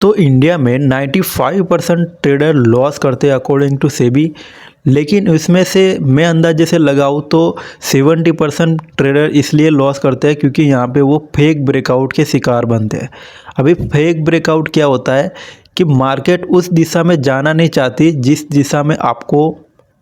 तो इंडिया में 95% trader loss करते हैं अकॉर्डिंग टू सेबी, लेकिन इसमें से मैं अंदाजे से लगाऊँ तो 70% ट्रेडर इसलिए लॉस करते हैं क्योंकि यहाँ पे वो फेक ब्रेकआउट के शिकार बनते हैं। अभी फेक ब्रेकआउट क्या होता है कि मार्केट उस दिशा में जाना नहीं चाहती जिस दिशा में आपको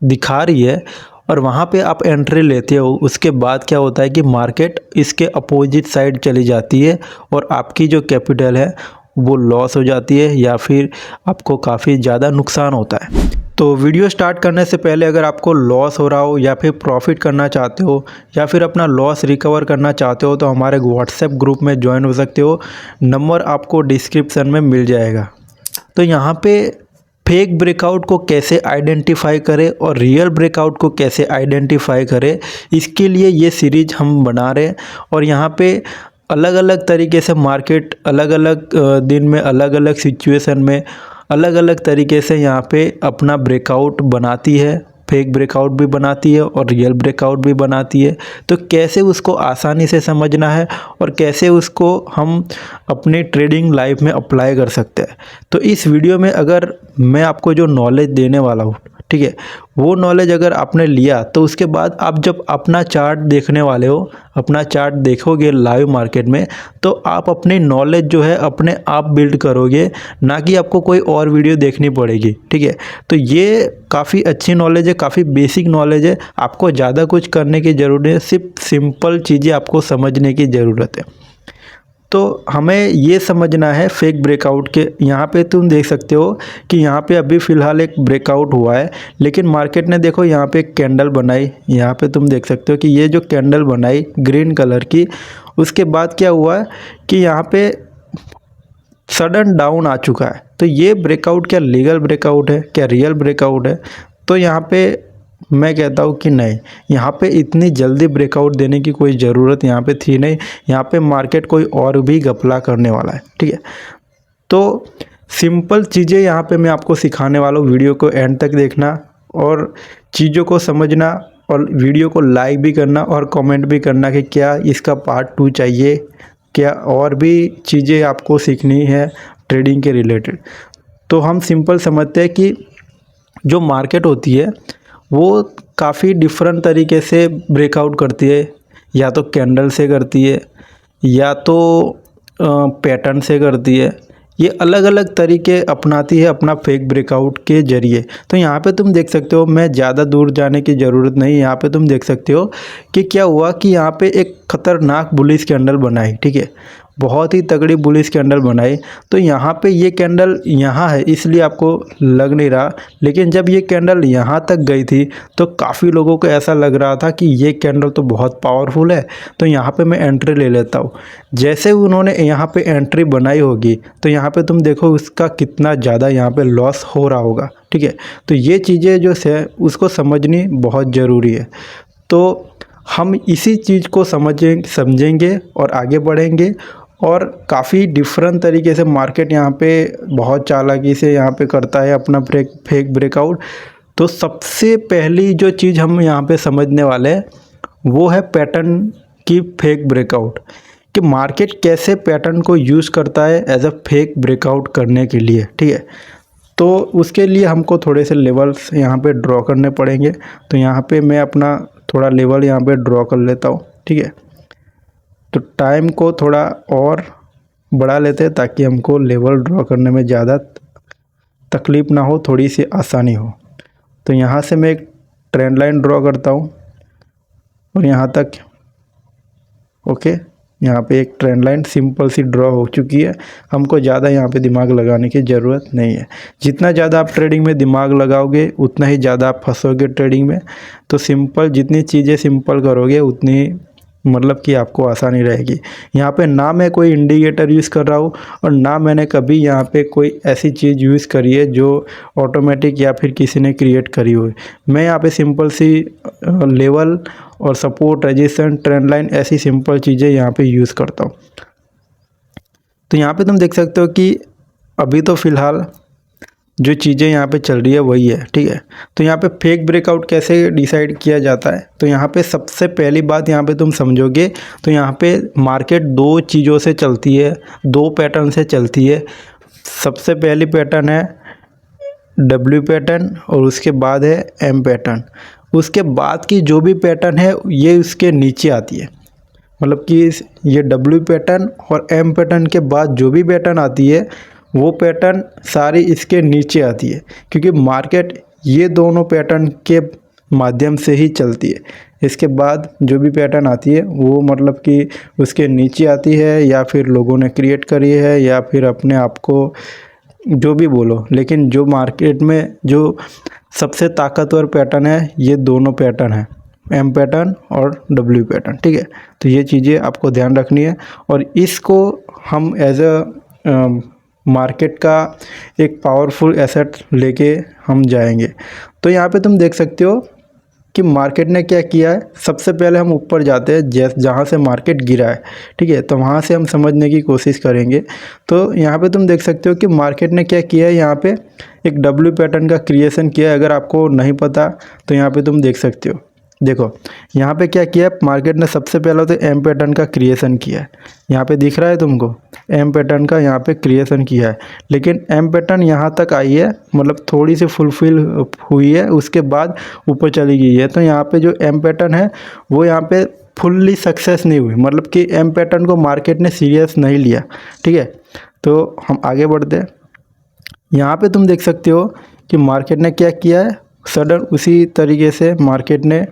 दिखा रही है, और वहाँ पे आप एंट्री लेते हो। उसके बाद क्या होता है कि मार्केट इसके अपोजिट साइड चली जाती है और आपकी जो कैपिटल है वो लॉस हो जाती है या फिर आपको काफ़ी ज़्यादा नुकसान होता है। तो वीडियो स्टार्ट करने से पहले अगर आपको लॉस हो रहा हो या फिर प्रॉफिट करना चाहते हो या फिर अपना लॉस रिकवर करना चाहते हो तो हमारे व्हाट्सएप ग्रुप में ज्वाइन हो सकते हो। नंबर आपको डिस्क्रिप्शन में मिल जाएगा। तो यहाँ पे फेक ब्रेकआउट को कैसे आइडेंटिफाई करें और रियल ब्रेकआउट को कैसे आइडेंटिफाई करें, इसके लिए ये सीरीज हम बना रहे हैं। और यहाँ पे अलग अलग तरीके से मार्केट अलग अलग दिन में अलग अलग सिचुएशन में अलग अलग तरीके से यहाँ पे अपना ब्रेकआउट बनाती है। फेक ब्रेकआउट भी बनाती है और रियल ब्रेकआउट भी बनाती है। तो कैसे उसको आसानी से समझना है और कैसे उसको हम अपनी ट्रेडिंग लाइफ में अप्लाई कर सकते हैं। तो इस वीडियो में अगर मैं आपको जो नॉलेज देने वाला हूँ, ठीक है, वो नॉलेज अगर आपने लिया तो उसके बाद आप जब अपना चार्ट देखने वाले हो, अपना चार्ट देखोगे लाइव मार्केट में, तो आप अपनी नॉलेज जो है अपने आप बिल्ड करोगे, ना कि आपको कोई और वीडियो देखनी पड़ेगी। ठीक है, तो ये काफ़ी अच्छी नॉलेज है, काफ़ी बेसिक नॉलेज है। आपको ज़्यादा कुछ करने की ज़रूरत है, सिर्फ सिंपल चीज़ें आपको समझने की ज़रूरत है। तो हमें ये समझना है फेक ब्रेकआउट के। यहाँ पे तुम देख सकते हो कि यहाँ पे अभी फ़िलहाल एक ब्रेकआउट हुआ है, लेकिन मार्केट ने देखो यहाँ पे एक कैंडल बनाई। यहाँ पे तुम देख सकते हो कि ये जो कैंडल बनाई ग्रीन कलर की, उसके बाद क्या हुआ कि यहाँ पे सडन डाउन आ चुका है। तो ये ब्रेकआउट क्या लीगल ब्रेकआउट है, क्या रियल ब्रेकआउट है? तो यहाँ पे मैं कहता हूँ कि नहीं, यहाँ पे इतनी जल्दी ब्रेकआउट देने की कोई ज़रूरत यहाँ पे थी नहीं। यहाँ पे मार्केट कोई और भी घपला करने वाला है। ठीक है, तो सिंपल चीज़ें यहाँ पे मैं आपको सिखाने वाला हूँ। वीडियो को एंड तक देखना और चीज़ों को समझना, और वीडियो को लाइक भी करना और कमेंट भी करना कि क्या इसका पार्ट 2 चाहिए, क्या और भी चीज़ें आपको सीखनी है ट्रेडिंग के रिलेटेड। तो हम सिंपल समझते हैं कि जो मार्केट होती है वो काफ़ी डिफरेंट तरीके से ब्रेकआउट करती है। या तो कैंडल से करती है, या तो पैटर्न से करती है। ये अलग अलग तरीके अपनाती है अपना फेक ब्रेकआउट के ज़रिए। तो यहाँ पे तुम देख सकते हो, मैं ज़्यादा दूर जाने की ज़रूरत नहीं। यहाँ पे तुम देख सकते हो कि क्या हुआ कि यहाँ पे एक ख़तरनाक बुलिश कैंडल बनाई। ठीक है, बहुत ही तगड़ी बुलिश कैंडल बनाई। तो यहाँ पे ये कैंडल यहाँ है इसलिए आपको लग नहीं रहा, लेकिन जब ये कैंडल यहाँ तक गई थी तो काफ़ी लोगों को ऐसा लग रहा था कि ये कैंडल तो बहुत पावरफुल है, तो यहाँ पे मैं एंट्री ले लेता हूँ। जैसे उन्होंने यहाँ पे एंट्री बनाई होगी तो यहाँ पे तुम देखो उसका कितना ज़्यादा यहाँ पे लॉस हो रहा होगा। ठीक है, तो ये चीज़ें जो है उसको समझनी बहुत ज़रूरी है। तो हम इसी चीज़ को समझेंगे और आगे बढ़ेंगे। और काफ़ी डिफरेंट तरीके से मार्केट यहाँ पे बहुत चालाकी से यहाँ पे करता है अपना फेक ब्रेकआउट। तो सबसे पहली जो चीज़ हम यहाँ पे समझने वाले हैं वो है पैटर्न की फेक ब्रेकआउट, कि मार्केट कैसे पैटर्न को यूज़ करता है एज अ फेक ब्रेकआउट करने के लिए। ठीक है, तो उसके लिए हमको थोड़े से लेवल्स यहाँ पे ड्रॉ करने पड़ेंगे। तो यहाँ पे मैं अपना थोड़ा लेवल यहाँ पे ड्रॉ कर लेता हूँ। ठीक है, तो टाइम को थोड़ा और बढ़ा लेते हैं ताकि हमको लेवल ड्रॉ करने में ज़्यादा तकलीफ़ ना हो, थोड़ी सी आसानी हो। तो यहाँ से मैं एक ट्रेंड लाइन ड्रॉ करता हूँ और यहाँ तक। ओके, यहाँ पे एक ट्रेंड लाइन सिंपल सी ड्रॉ हो चुकी है। हमको ज़्यादा यहाँ पे दिमाग लगाने की ज़रूरत नहीं है। जितना ज़्यादा आप ट्रेडिंग में दिमाग लगाओगे उतना ही ज़्यादा आप फंसोगे ट्रेडिंग में। तो सिंपल, जितनी चीज़ें सिंपल करोगे उतनी मतलब कि आपको आसानी रहेगी। यहाँ पे ना मैं कोई इंडिकेटर यूज़ कर रहा हूँ और ना मैंने कभी यहाँ पे कोई ऐसी चीज़ यूज़ करी है जो ऑटोमेटिक या फिर किसी ने क्रिएट करी हो। मैं यहाँ पे सिंपल सी लेवल और सपोर्ट, रेजिस्टेंस, ट्रेंड लाइन, ऐसी सिंपल चीज़ें यहाँ पे यूज़ करता हूँ। तो यहाँ पे तुम देख सकते हो कि अभी तो फ़िलहाल जो चीज़ें यहाँ पे चल रही है वही है। ठीक है, तो यहाँ पे फेक ब्रेकआउट कैसे डिसाइड किया जाता है, तो यहाँ पे सबसे पहली बात यहाँ पे तुम समझोगे तो यहाँ पे मार्केट दो चीज़ों से चलती है, दो पैटर्न से चलती है। सबसे पहली पैटर्न है डब्ल्यू पैटर्न और उसके बाद है एम पैटर्न। उसके बाद की जो भी पैटर्न है ये उसके नीचे आती है, मतलब कि ये डब्ल्यू पैटर्न और एम पैटर्न के बाद जो भी पैटर्न आती है वो पैटर्न सारी इसके नीचे आती है, क्योंकि मार्केट ये दोनों पैटर्न के माध्यम से ही चलती है। इसके बाद जो भी पैटर्न आती है वो मतलब कि उसके नीचे आती है, या फिर लोगों ने क्रिएट करी है, या फिर अपने आप को जो भी बोलो, लेकिन जो मार्केट में जो सबसे ताकतवर पैटर्न है ये दोनों पैटर्न है, एम पैटर्न और डब्ल्यू पैटर्न। ठीक है, तो ये चीज़ें आपको ध्यान रखनी है और इसको हम एज अ मार्केट का एक पावरफुल एसेट लेके हम जाएंगे। तो यहाँ पे तुम देख सकते हो कि मार्केट ने क्या किया है। सबसे पहले हम ऊपर जाते हैं, जहाँ से मार्केट गिरा है, ठीक है, तो वहाँ से हम समझने की कोशिश करेंगे। तो यहाँ पे तुम देख सकते हो कि मार्केट ने क्या किया है, यहाँ पे एक डब्ल्यू पैटर्न का क्रिएशन किया है। अगर आपको नहीं पता तो यहाँ पे तुम देख सकते हो। देखो यहाँ पे क्या किया है मार्केट ने, सबसे पहले तो एम पैटर्न का क्रिएशन किया है। यहाँ पे दिख रहा है तुमको, एम पैटर्न का यहाँ पे क्रिएशन किया है, लेकिन एम पैटर्न यहाँ तक आई है, मतलब थोड़ी सी फुलफिल हुई है, उसके बाद ऊपर चली गई है। तो यहाँ पे जो एम पैटर्न है वो यहाँ पे फुल्ली सक्सेस नहीं हुई, मतलब कि एम पैटर्न को मार्केट ने सीरियस नहीं लिया। ठीक है, तो हम आगे बढ़ते हैं। यहाँ पे तुम देख सकते हो कि मार्केट ने क्या किया है, सडन उसी तरीके से मार्केट ने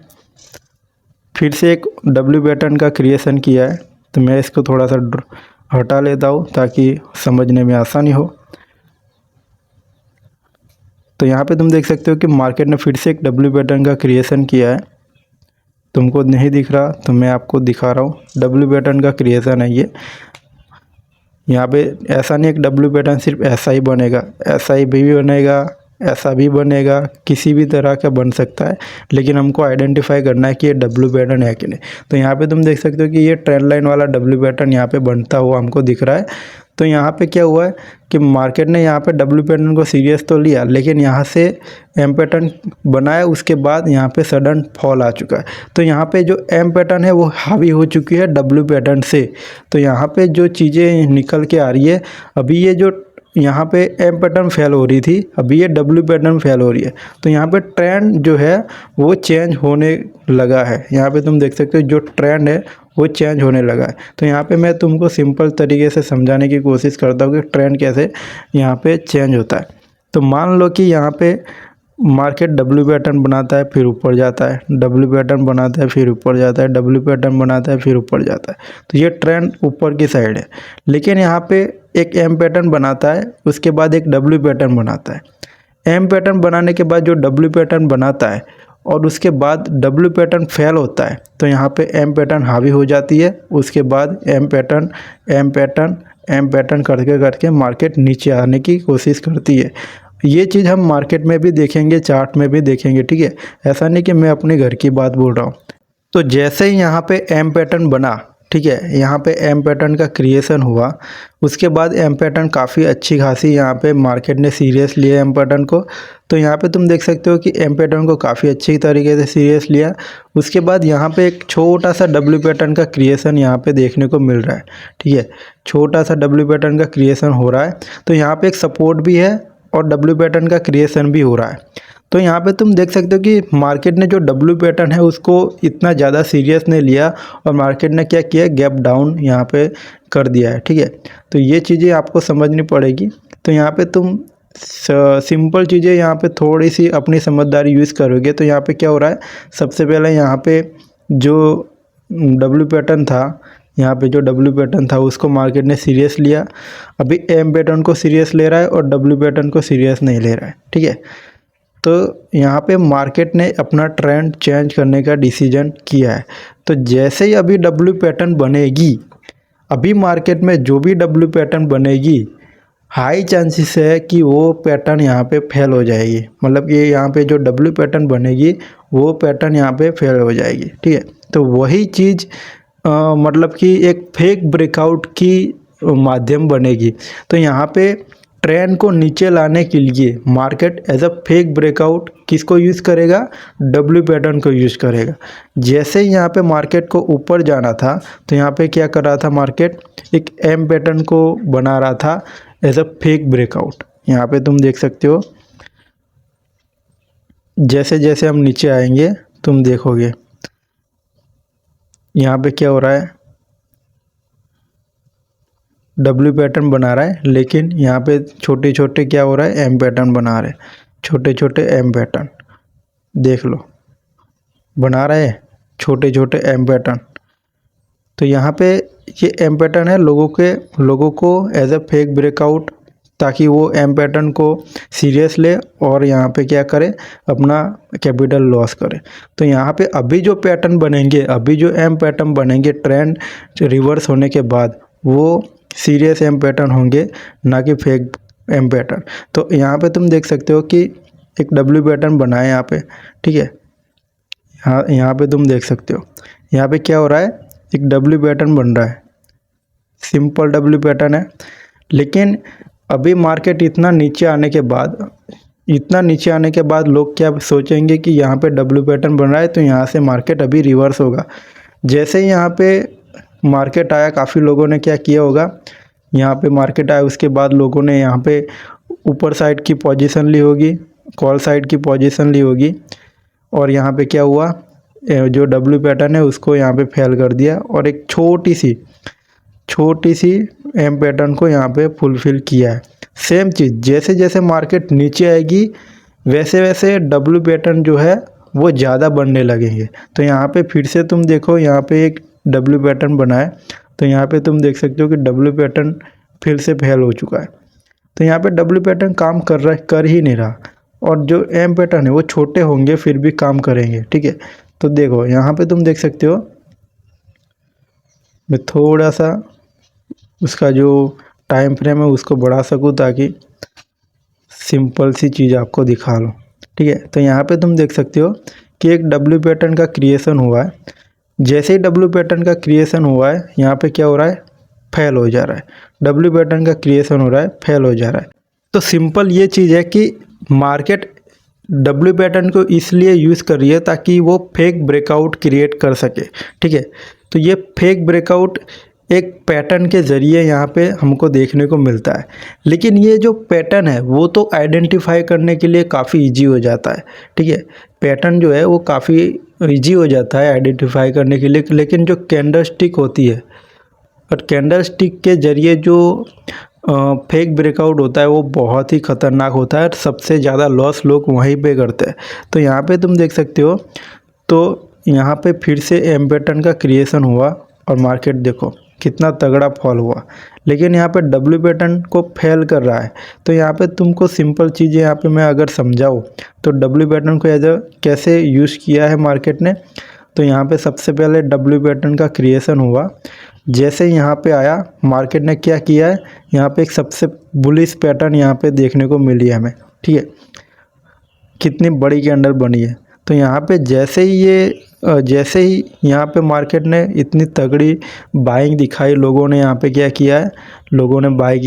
फिर से एक डब्ल्यू पैटर्न का क्रिएशन किया है। तो मैं इसको थोड़ा सा हटा लेता हूँ ताकि समझने में आसानी हो। तो यहाँ पे तुम देख सकते हो कि मार्केट ने फिर से एक डब्ल्यू पैटर्न का क्रिएशन किया है। तुमको नहीं दिख रहा तो मैं आपको दिखा रहा हूँ, डब्ल्यू पैटर्न का क्रिएशन है ये। यहाँ पे ऐसा नहीं एक डब्ल्यू पैटर्न सिर्फ ऐसा ही बनेगा, ऐसा ही भी बनेगा, ऐसा भी बनेगा, किसी भी तरह का बन सकता है, लेकिन हमको आइडेंटिफाई करना है कि ये डब्ल्यू पैटर्न है कि नहीं। तो यहाँ पे तुम देख सकते हो कि ये ट्रेंड लाइन वाला डब्ल्यू पैटर्न यहाँ पे बनता हुआ हमको दिख रहा है। तो यहाँ पे क्या हुआ है कि मार्केट ने यहाँ पे डब्ल्यू पैटर्न को सीरियस तो लिया, लेकिन यहाँ से एम पैटर्न बनाया, उसके बाद यहाँ पे सडन फॉल आ चुका है। तो यहाँ पे जो एम पैटर्न है वो हावी हो चुकी है डब्ल्यू पैटर्न से। तो यहाँ पे जो चीज़ें निकल के आ रही है, अभी ये जो यहाँ पे एम पैटर्न फेल हो रही थी, अभी ये डब्ल्यू पैटर्न फेल हो रही है। तो यहाँ पे ट्रेंड जो है वो चेंज होने लगा है। यहाँ पे तुम देख सकते हो जो ट्रेंड है वो चेंज होने लगा है। तो यहाँ पे मैं तुमको सिंपल तरीके से समझाने की कोशिश करता हूँ कि ट्रेंड कैसे यहाँ पे चेंज होता है। तो मान लो कि यहाँ पे मार्केट डब्ल्यू पैटर्न बनाता है फिर ऊपर जाता है, डब्ल्यू पैटर्न बनाता है फिर ऊपर जाता है, डब्ल्यू पैटर्न बनाता है फिर ऊपर जाता है। तो ये ट्रेंड ऊपर की साइड है, लेकिन यहाँ पे एक एम पैटर्न बनाता है, उसके बाद एक डब्ल्यू पैटर्न बनाता है। एम पैटर्न बनाने के बाद जो डब्ल्यू पैटर्न बनाता है और उसके बाद डब्ल्यू पैटर्न फेल होता है, तो यहाँ पे एम पैटर्न हावी हो जाती है। उसके बाद M pattern M pattern M pattern करके करके मार्केट नीचे आने की कोशिश करती है। ये चीज़ हम मार्केट में भी देखेंगे, चार्ट में भी देखेंगे। ठीक है, ऐसा नहीं कि मैं अपने घर की बात बोल रहा हूँ। तो जैसे ही यहाँ पे एम पैटर्न बना, ठीक है, यहाँ पे एम पैटर्न का क्रिएशन हुआ, उसके बाद एम पैटर्न काफ़ी अच्छी खासी यहाँ पे मार्केट ने सीरियस लिया एम पैटर्न को। तो यहाँ पे तुम देख सकते हो कि एम पैटर्न को काफ़ी अच्छी तरीके से सीरियस लिया। उसके बाद यहाँ पे एक छोटा सा डब्ल्यू पैटर्न का क्रिएशन यहाँ पे देखने को मिल रहा है। ठीक है, छोटा सा डब्ल्यू पैटर्न का क्रिएशन हो रहा है। तो यहाँ पे एक सपोर्ट भी है और डब्ल्यू पैटर्न का क्रिएशन भी हो रहा है। तो यहाँ पे तुम देख सकते हो कि मार्केट ने जो डब्ल्यू पैटर्न है उसको इतना ज़्यादा सीरियस नहीं लिया और मार्केट ने क्या किया, गैप डाउन यहाँ पे कर दिया है। ठीक है, तो ये चीज़ें आपको समझनी पड़ेगी। तो यहाँ पे तुम सिंपल चीज़ें यहाँ पे थोड़ी सी अपनी समझदारी यूज़ करोगे तो यहाँ पे क्या हो रहा है, सबसे पहले यहाँ पे जो डब्ल्यू पैटर्न था, यहाँ पे जो डब्ल्यू पैटर्न था उसको मार्केट ने सीरियस लिया। अभी एम पैटर्न को सीरियस ले रहा है और डब्ल्यू पैटर्न को सीरियस नहीं ले रहा है। ठीक है, तो यहाँ पे मार्केट ने अपना ट्रेंड चेंज करने का डिसीजन किया है। तो जैसे ही अभी डब्ल्यू पैटर्न बनेगी, अभी मार्केट में जो भी डब्ल्यू पैटर्न बनेगी, हाई चांसेस है कि वो पैटर्न यहाँ पे फेल हो जाएगी। मतलब कि यहाँ पे जो डब्ल्यू पैटर्न बनेगी वो पैटर्न यहाँ पे फेल हो जाएगी। ठीक है, तो वही चीज़ मतलब कि एक फेक ब्रेकआउट की माध्यम बनेगी। तो यहाँ पे ट्रेंड को नीचे लाने के लिए market as a fake breakout किसको यूज़ करेगा, डब्ल्यू पैटर्न को यूज़ करेगा। जैसे ही यहाँ पे मार्केट को ऊपर जाना था तो यहाँ पे क्या कर रहा था मार्केट, एक एम पैटर्न को बना रहा था। As a fake breakout. यहाँ पे तुम देख सकते हो, जैसे जैसे हम नीचे आएंगे तुम देखोगे यहाँ पे क्या हो रहा है, डब्ल्यू पैटर्न बना रहा है, लेकिन यहाँ पे छोटे छोटे क्या हो रहा है, एम पैटर्न बना रहे, छोटे छोटे एम पैटर्न देख लो, बना रहे हैं छोटे छोटे एम पैटर्न। तो यहाँ पे ये एम पैटर्न है लोगों को एज अ फेक ब्रेकआउट, ताकि वो एम पैटर्न को सीरियस ले और यहाँ पे क्या करे, अपना कैपिटल लॉस करे। तो यहाँ पे अभी जो पैटर्न बनेंगे, अभी जो एम पैटर्न बनेंगे ट्रेंड रिवर्स होने के बाद, वो सीरियस एम पैटर्न होंगे, ना कि फेक एम पैटर्न। तो यहाँ पे तुम देख सकते हो कि एक डब्ल्यू पैटर्न बना है यहाँ पे, ठीक है। यहाँ पे तुम देख सकते हो यहाँ पे क्या हो रहा है, एक डब्ल्यू पैटर्न बन रहा है, सिंपल डब्ल्यू पैटर्न है। लेकिन अभी मार्केट इतना नीचे आने के बाद लोग क्या सोचेंगे कि यहाँ पे डब्ल्यू पैटर्न बन रहा है, तो यहाँ से मार्केट अभी रिवर्स होगा। जैसे ही यहाँ पे मार्केट आया, काफ़ी लोगों ने क्या किया होगा, यहाँ पे मार्केट आया उसके बाद लोगों ने यहाँ पे ऊपर साइड की पोजीशन ली होगी, कॉल साइड की पोजीशन ली होगी, और यहाँ पे क्या हुआ, जो डब्ल्यू पैटर्न है उसको यहाँ पे फेल कर दिया और एक छोटी सी एम पैटर्न को यहाँ पे फुलफिल किया है। सेम चीज़, जैसे जैसे मार्केट नीचे आएगी वैसे वैसे डब्ल्यू पैटर्न जो है वो ज़्यादा बनने लगेंगे। तो यहाँ पे फिर से तुम देखो, यहाँ पे एक डब्ल्यू पैटर्न बना है, तो यहाँ पे तुम देख सकते हो कि डब्ल्यू पैटर्न फिर से फेल हो चुका है। तो यहाँ पे डब्ल्यू पैटर्न काम कर ही नहीं रहा, और जो एम पैटर्न है वो छोटे होंगे फिर भी काम करेंगे, ठीक है। तो देखो यहाँ पे तुम देख सकते हो, मैं थोड़ा सा उसका जो टाइम फ्रेम है उसको बढ़ा सकूँ ताकि सिंपल सी चीज़ आपको दिखा लूँ, ठीक है। तो यहाँ पे तुम देख सकते हो कि एक डब्ल्यू पैटर्न का क्रिएशन हुआ है। जैसे ही डब्ल्यू पैटर्न का क्रिएशन हुआ है, यहाँ पे क्या हो रहा है, फेल हो जा रहा है। डब्ल्यू पैटर्न का क्रिएशन हो रहा है, फेल हो जा रहा है। तो सिंपल ये चीज़ है कि मार्केट डब्ल्यू पैटर्न को इसलिए यूज़ कर रही है ताकि वो फेक ब्रेकआउट क्रिएट कर सके, ठीक है। तो ये फेक ब्रेकआउट एक पैटर्न के ज़रिए यहाँ पे हमको देखने को मिलता है। लेकिन ये जो पैटर्न है वो तो आइडेंटिफाई करने के लिए काफ़ी इजी हो जाता है, ठीक है। पैटर्न जो है वो काफ़ी इजी हो जाता है आइडेंटिफाई करने के लिए, लेकिन जो कैंडल स्टिक होती है और कैंडल स्टिक के ज़रिए जो फेक ब्रेकआउट होता है वो बहुत ही ख़तरनाक होता है। सबसे ज़्यादा लॉस लोग वहीं पे करते हैं। तो यहाँ पे तुम देख सकते हो, तो यहाँ पे फिर से एम पैटर्न का क्रिएशन हुआ और मार्केट देखो कितना तगड़ा फॉल हुआ, लेकिन यहाँ पे डब्ल्यू पैटर्न को फेल कर रहा है। तो यहाँ पे तुमको सिंपल चीज़ें यहाँ पे मैं अगर समझाऊँ तो डब्ल्यू पैटर्न को एज कैसे यूज़ किया है मार्केट ने। तो यहाँ पे सबसे पहले डब्ल्यू पैटर्न का क्रिएशन हुआ, जैसे यहाँ पे आया मार्केट ने क्या किया है, यहाँ पे एक सबसे बुलिश पैटर्न यहाँ पे देखने को मिली है हमें, ठीक है। कितनी बड़ी कैंडल बनी है। तो यहाँ पे जैसे ही यहाँ पे मार्केट ने इतनी तगड़ी बाइंग दिखाई, लोगों ने यहाँ पे क्या किया है, लोगों ने बाय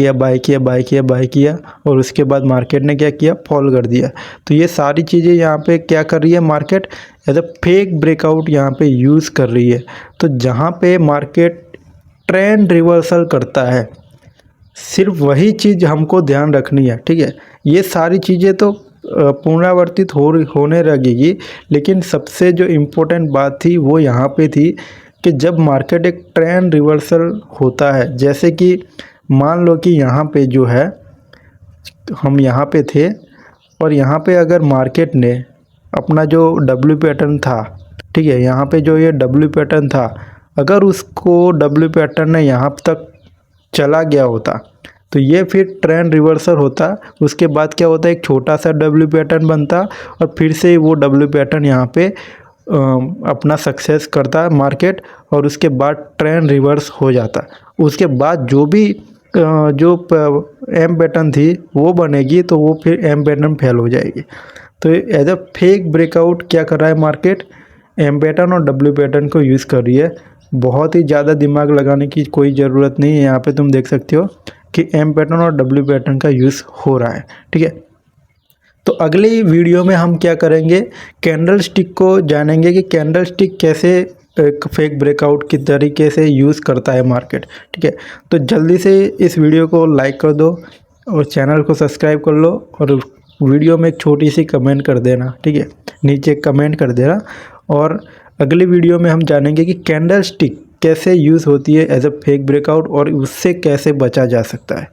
किया और उसके बाद मार्केट ने क्या किया, फॉल कर दिया। तो ये सारी चीज़ें यहाँ पे क्या कर रही है, market as a fake breakout यहाँ पे यूज़ कर रही है। तो जहाँ पे मार्केट ट्रेंड रिवर्सल करता है, सिर्फ वही चीज़ हमको ध्यान रखनी है, ठीक है। ये सारी चीज़ें तो पुनरावर्तित होने लगेगी, लेकिन सबसे जो इम्पोर्टेंट बात थी वो यहाँ पे थी कि जब मार्केट एक ट्रेंड रिवर्सल होता है, जैसे कि मान लो कि यहाँ पे जो है हम यहाँ पे थे और यहाँ पे अगर मार्केट ने अपना जो डब्ल्यू पैटर्न था, ठीक है, यहाँ पे जो ये डब्ल्यू पैटर्न था, अगर उसको डब्ल्यू पैटर्न ने यहाँ तक चला गया होता तो ये फिर ट्रेंड रिवर्सल होता। उसके बाद क्या होता है, एक छोटा सा डब्ल्यू पैटर्न बनता और फिर से वो डब्ल्यू पैटर्न यहाँ पे अपना सक्सेस करता मार्केट, और उसके बाद ट्रेंड रिवर्स हो जाता। उसके बाद जो भी जो एम पैटर्न थी वो बनेगी, तो वो फिर एम पैटर्न फेल हो जाएगी। तो एज अ फेक ब्रेकआउट क्या कर रहा है मार्केट, एम पैटर्न और डब्ल्यू पैटर्न को यूज़ कर रही है। बहुत ही ज़्यादा दिमाग लगाने की कोई ज़रूरत नहीं है। यहाँ पे तुम देख सकते हो कि एम पैटर्न और डब्ल्यू पैटर्न का यूज़ हो रहा है, ठीक है। तो अगली वीडियो में हम क्या करेंगे, कैंडल स्टिक को जानेंगे कि कैंडल स्टिक कैसे एक फेक ब्रेकआउट की तरीके से यूज़ करता है मार्केट, ठीक है। तो जल्दी से इस वीडियो को लाइक कर दो, और चैनल को सब्सक्राइब कर लो और वीडियो में एक छोटी सी कमेंट कर देना, ठीक है, नीचे कमेंट कर देना। और अगली वीडियो में हम जानेंगे कि कैंडल स्टिक कैसे यूज़ होती है एज अ फेक ब्रेकआउट और उससे कैसे बचा जा सकता है।